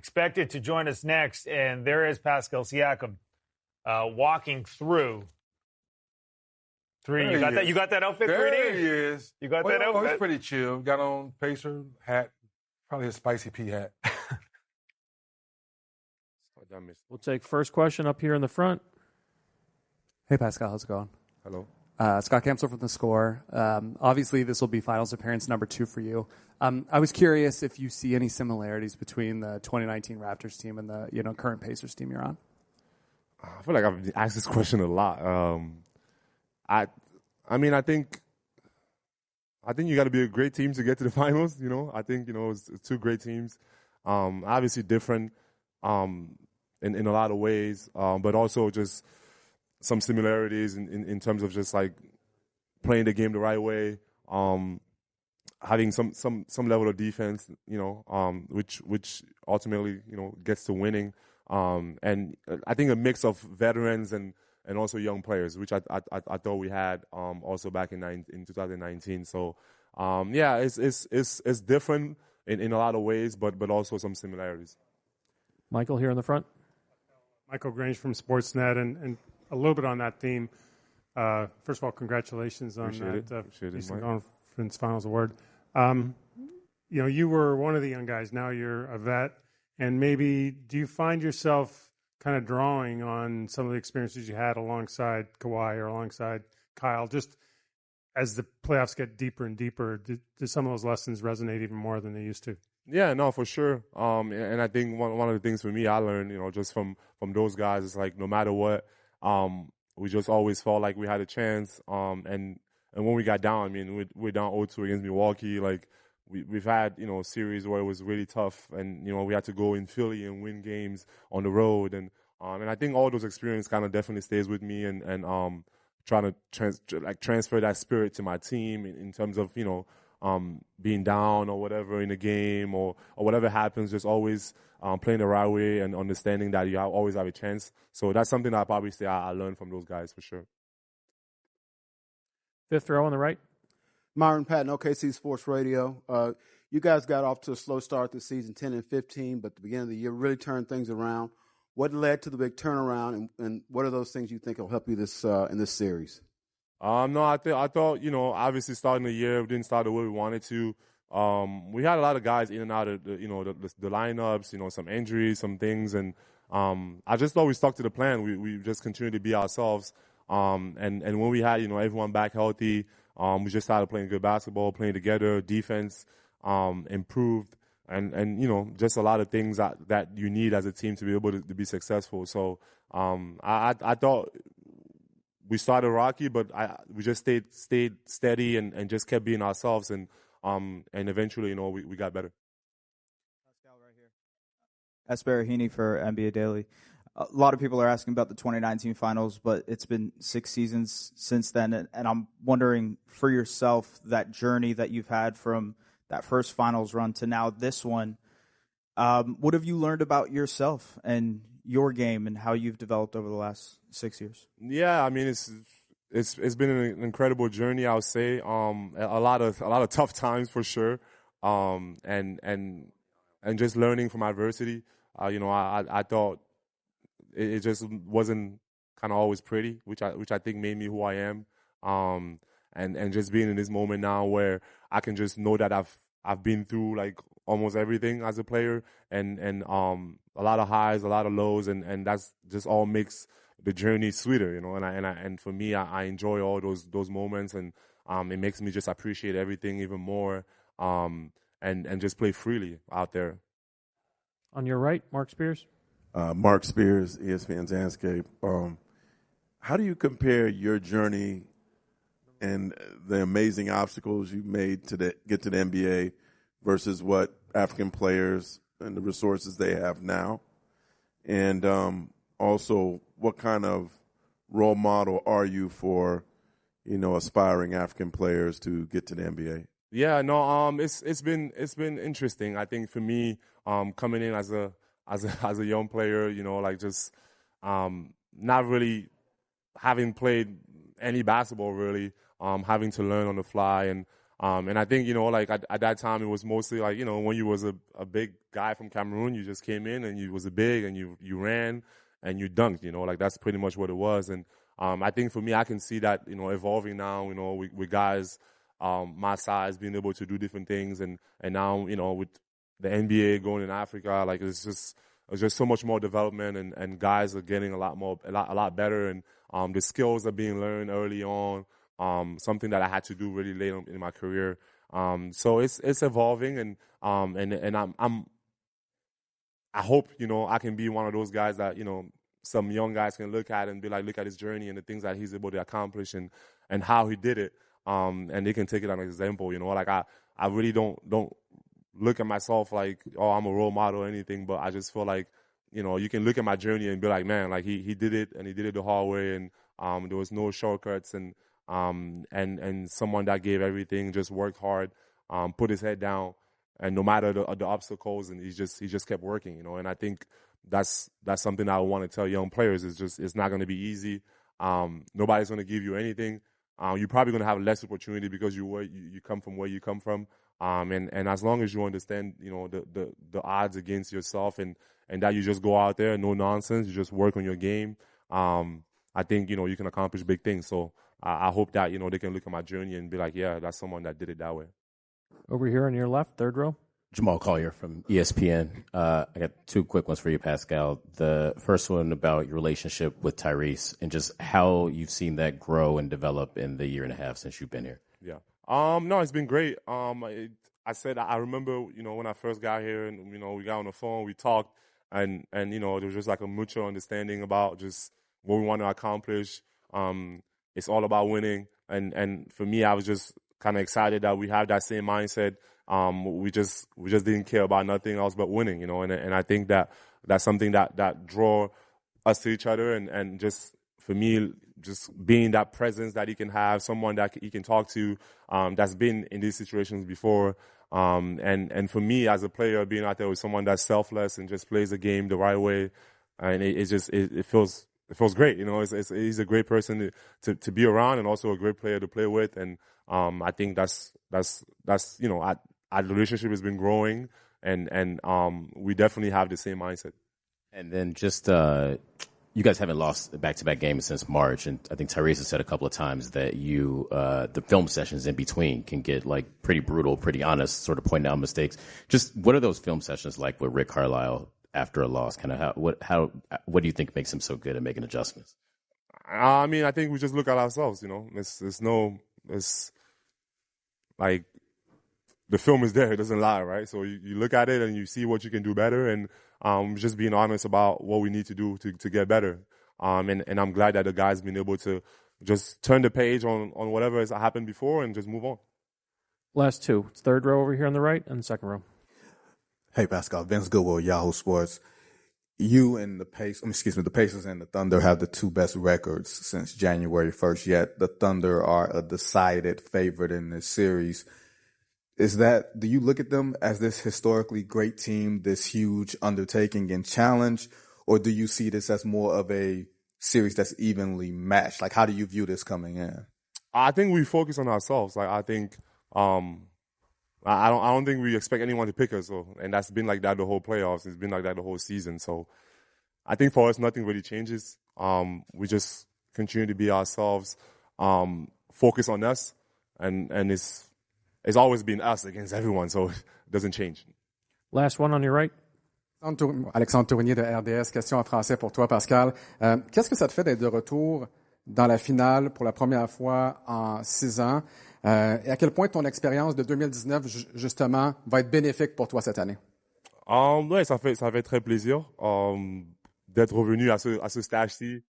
expected to join us next. And there is Pascal Siakam walking through. You got that outfit, 3D? There he is. You got that outfit? He's pretty chill. Got on Pacer hat, probably a Spicy P hat. We'll take first question up here in the front. Hey, Pascal. How's it going? Hello. Scott Kamsel from The Score. Obviously, this will be finals appearance number 2 for you. I was curious if you see any similarities between the 2019 Raptors team and the current Pacers team you're on. I feel like I've been asked this question a lot. I think you got to be a great team to get to the finals. I think it's 2 great teams. Obviously different in a lot of ways, but also just some similarities in terms of just like playing the game the right way, having some level of defense, which ultimately gets to winning, and I think a mix of veterans and also young players, which I thought we had also back in 2019. So it's different in a lot of ways, but also some similarities. Michael here in the front. Michael Grange from Sportsnet, and a little bit on that theme. First of all, congratulations on that Eastern Conference Finals award. You were one of the young guys. Now you're a vet, and maybe do you find yourself kind of drawing on some of the experiences you had alongside Kawhi or alongside Kyle, just as the playoffs get deeper and deeper? Do some of those lessons resonate even more than they used to? Yeah, no, for sure. And I think one of the things for me I learned, just from those guys is like no matter what, we just always felt like we had a chance. And when we got down, we're down 0-2 against Milwaukee. Like we've had a series where it was really tough, and we had to go in Philly and win games on the road, and I think all those experiences kind of definitely stays with me, and trying to transfer that spirit to my team in terms of being down or whatever in the game or whatever happens, just always playing the right way and understanding that you always have a chance. So that's something that I probably say I learned from those guys for sure. Fifth row on the right. Myron Patton, OKC Sports Radio. You guys got off to a slow start this season, 10-15, but at the beginning of the year really turned things around. What led to the big turnaround, and what are those things you think will help you in this series? No, I thought, obviously starting the year, we didn't start the way we wanted to. We had a lot of guys in and out of the lineups, some injuries, some things, and I just thought we stuck to the plan. We just continued to be ourselves. And when we had, everyone back healthy, we just started playing good basketball, playing together, defense improved, and just a lot of things that you need as a team to be able to be successful. So I thought we started rocky, but we just stayed steady and just kept being ourselves, and eventually, we got better. Pascal right here. Esper Heaney for NBA Daily. A lot of people are asking about the 2019 finals, but it's been 6 seasons since then, and I'm wondering for yourself, that journey that you've had from that first finals run to now this one, what have you learned about yourself and your game and how you've developed over the last 6 years? Yeah, it's been an incredible journey, I would say. A lot of tough times for sure, and just learning from adversity. I thought it just wasn't kind of always pretty, which I think made me who I am. And just being in this moment now where I can just know that I've been through like almost everything as a player, and a lot of highs, a lot of lows, and that's just all makes the journey sweeter, and for me, I enjoy all those moments, and it makes me just appreciate everything even more, and just play freely out there. On your right, Mark Spears. Mark Spears, ESPN's Landscape. How do you compare your journey and the amazing obstacles you made to get to the NBA versus what African players and the resources they have now? And also, what kind of role model are you for, aspiring African players to get to the NBA? Yeah, no, it's been interesting. I think for me, coming in as a young player, just not really having played any basketball really, having to learn on the fly, and And I think, like at that time, it was mostly like, when you was a big guy from Cameroon, you just came in and you was a big and you ran and you dunked, like that's pretty much what it was. And I think for me, I can see that, evolving now, with guys my size being able to do different things. And now, with the NBA going in Africa, like it's just so much more development and guys are getting a lot better. And the skills are being learned early on. Something that I had to do really late in my career. So it's evolving and I hope, I can be one of those guys that, some young guys can look at and be like, look at his journey and the things that he's able to accomplish and how he did it. And they can take it as an example, like I really don't look at myself like, oh, I'm a role model or anything, but I just feel like, you can look at my journey and be like, man, like he did it and he did it the hard way and there was no shortcuts and someone that gave everything, just worked hard, put his head down, and no matter the obstacles, and he just kept working, and I think that's something I want to tell young players. It's not going to be easy. Nobody's going to give you anything. You're probably going to have less opportunity because you come from where you come from. And as long as you understand, the odds against yourself and that you just go out there, no nonsense, you just work on your game. I think, you can accomplish big things. So I hope that, they can look at my journey and be like, yeah, that's someone that did it that way. Over here on your left, third row. Jamal Collier from ESPN. I got two quick ones for you, Pascal. The first one about your relationship with Tyrese and just how you've seen that grow and develop in the year and a half since you've been here. Yeah. No, it's been great. I said, I remember, when I first got here and, we got on the phone, we talked and there was just like a mutual understanding about just what we want to accomplish. It's all about winning. And for me, I was just kind of excited that we have that same mindset. We just didn't care about nothing else but winning, and I think that's something that draw us to each other and just for me, just being that presence that he can have, someone that he can talk to, that's been in these situations before. And for me as a player, being out there with someone that's selfless and just plays the game the right way, and it feels great. He's a great person to be around and also a great player to play with. And I think that's our relationship has been growing and we definitely have the same mindset. And then just you guys haven't lost back-to-back games since March, and I think Tyrese has said a couple of times that the film sessions in between can get like pretty brutal, pretty honest, sort of pointing out mistakes. Just what are those film sessions like with Rick Carlisle after a loss? Kind of what do you think makes him so good at making adjustments? I mean, I think we just look at ourselves. It's like the film is there; it doesn't lie, right? So you look at it and you see what you can do better, and just being honest about what we need to do to get better. And I'm glad that the guys been able to just turn the page on whatever has happened before and just move on. Last two. It's third row over here on the right and second row. Hey, Pascal. Vince Goodwill, Yahoo Sports. You and the Pacers and the Thunder have the two best records since January 1st, yet the Thunder are a decided favorite in this series. Do you look at them as this historically great team, this huge undertaking and challenge, or do you see this as more of a series that's evenly matched? Like, how do you view this coming in? I think we focus on ourselves. Like, I think, I don't think we expect anyone to pick us. And that's been like that the whole playoffs. It's been like that the whole season. So I think for us, nothing really changes. We just continue to be ourselves, focus on us, and it's always been us against everyone, so it doesn't change. Last one on your right. Alexandre Tournier de RDS. Question en français pour toi, Pascal. Qu'est-ce que ça te fait d'être de retour dans la finale pour la première fois en 6 ans? Et à quel point ton expérience de 2019, justement, va être bénéfique pour toi cette année? Ouais, ça fait très plaisir d'être revenu à ce stage-ci.